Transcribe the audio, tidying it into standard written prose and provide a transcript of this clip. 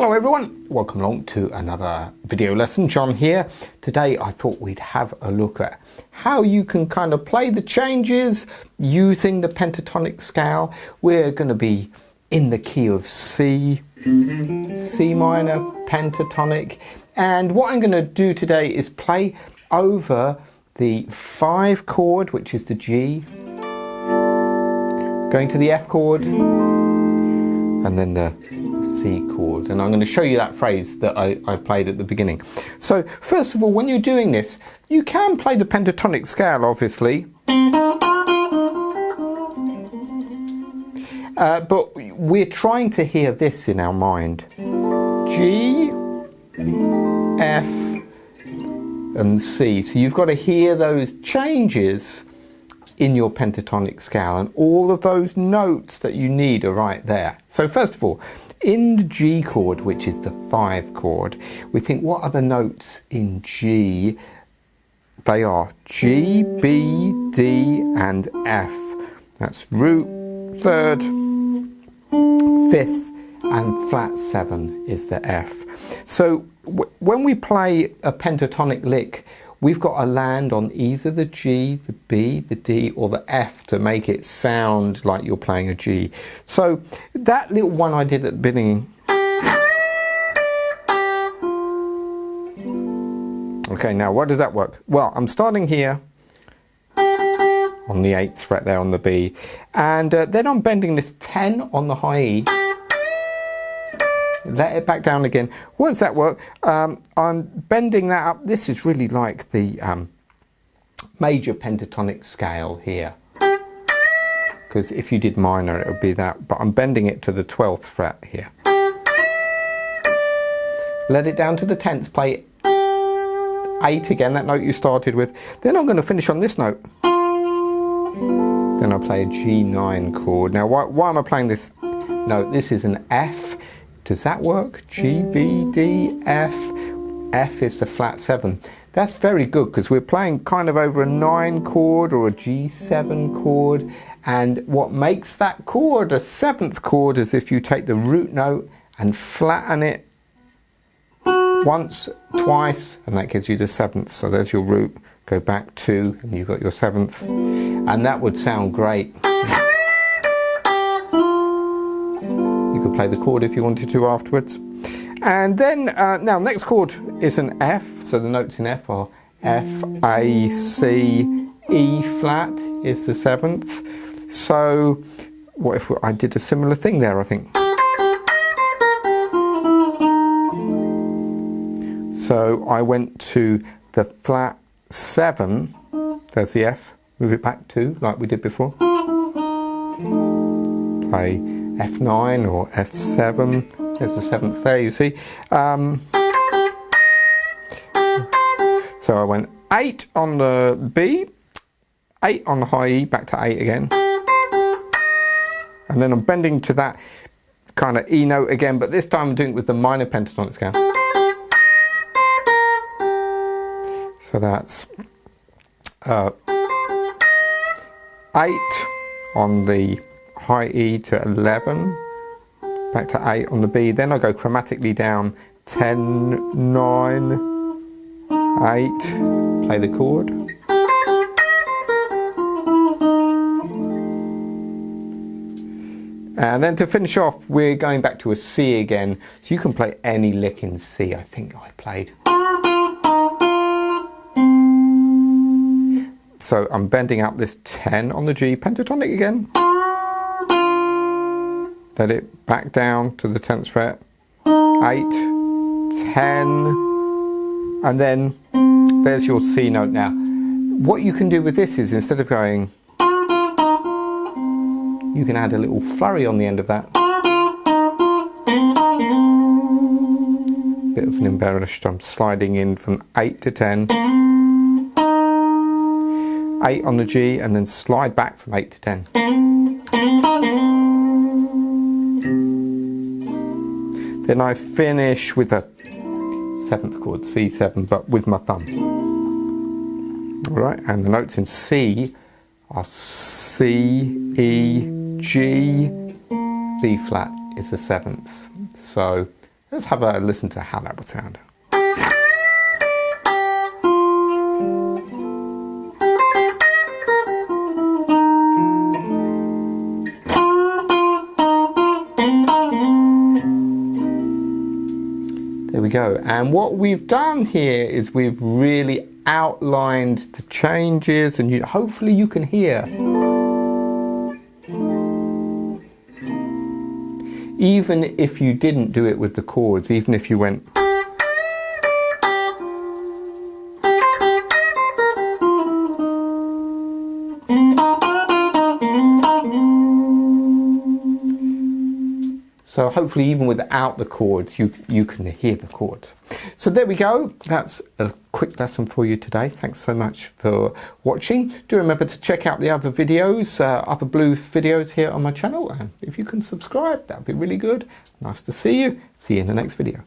Hello everyone, welcome along to another video lesson. John here. Today I thought we'd have a look at how you can kind of play the changes using the pentatonic scale. We're going to be in the key of C, C minor, pentatonic, and what I'm going to do today is play over the 5 chord, which is the G, going to the F chord, and then the C chord, and I'm going to show you that phrase that I played at the beginning. So first of all, when you're doing this, you can play the pentatonic scale obviously, but we're trying to hear this in our mind: G, F and C. So you've got to hear those changes in your pentatonic scale, and all of those notes that you need are right there. So first of all, in the G chord, which is the 5 chord, we think, what are the notes in G? They are G, B, D and F. That's root, 3rd, 5th and flat 7 is the F. So when we play a pentatonic lick, we've got to land on either the G, the B, the D or the F to make it sound like you're playing a G. So that little one I did at the beginning. Okay, now what does that work? Well, I'm starting here on the 8th fret there on the B, and then I'm bending this 10 on the high E. Let it back down again. What does that work? I'm bending that up. This is really like the major pentatonic scale here, because if you did minor it would be that, but I'm bending it to the 12th fret here. Let it down to the 10th, play 8 again, that note you started with. Then I'm going to finish on this note. Then I play a G9 chord. Now why am I playing this note? This is an F. Does that work? G, B, D, F. F is the flat 7. That's very good because we're playing kind of over a 9 chord or a G7 chord, and what makes that chord a 7th chord is if you take the root note and flatten it once, twice, and that gives you the 7th. So there's your root, go back 2 and you've got your 7th, and that would sound great. Play the chord if you wanted to afterwards. And then now next chord is an F, so the notes in F are F, A, C, E flat is the 7th. So what if I did a similar thing there? I think so I went to the flat 7, there's the F, move it back 2 like we did before, play F9 or F7, there's the 7th there, you see. So I went 8 on the B, 8 on the high E, back to 8 again. And then I'm bending to that kind of E note again, but this time I'm doing it with the minor pentatonic scale. So that's 8 on the high E to 11, back to 8 on the B, then I go chromatically down 10, 9, 8, play the chord. And then to finish off, we're going back to a C again, so you can play any lick in C. I think I played. So I'm bending up this 10 on the G, pentatonic again. Let it back down to the 10th fret, 8, 10, and then there's your C note. Now what you can do with this is, instead of going, you can add a little flurry on the end of that. Bit of an embellished, I'm sliding in from 8 to 10, 8 on the G, and then slide back from 8 to 10. Then I finish with a 7th chord, C7, but with my thumb. Alright, and the notes in C are C, E, G, B flat is the 7th. So Let's have a listen to how that would sound. There we go. And what we've done here is we've really outlined the changes, and hopefully you can hear. Even if you didn't do it with the chords, even if you went. So hopefully even without the chords, you can hear the chords. So there we go. That's a quick lesson for you today. Thanks so much for watching. Do remember to check out the other videos, other blues videos here on my channel. And if you can subscribe, that would be really good. Nice to see you. See you in the next video.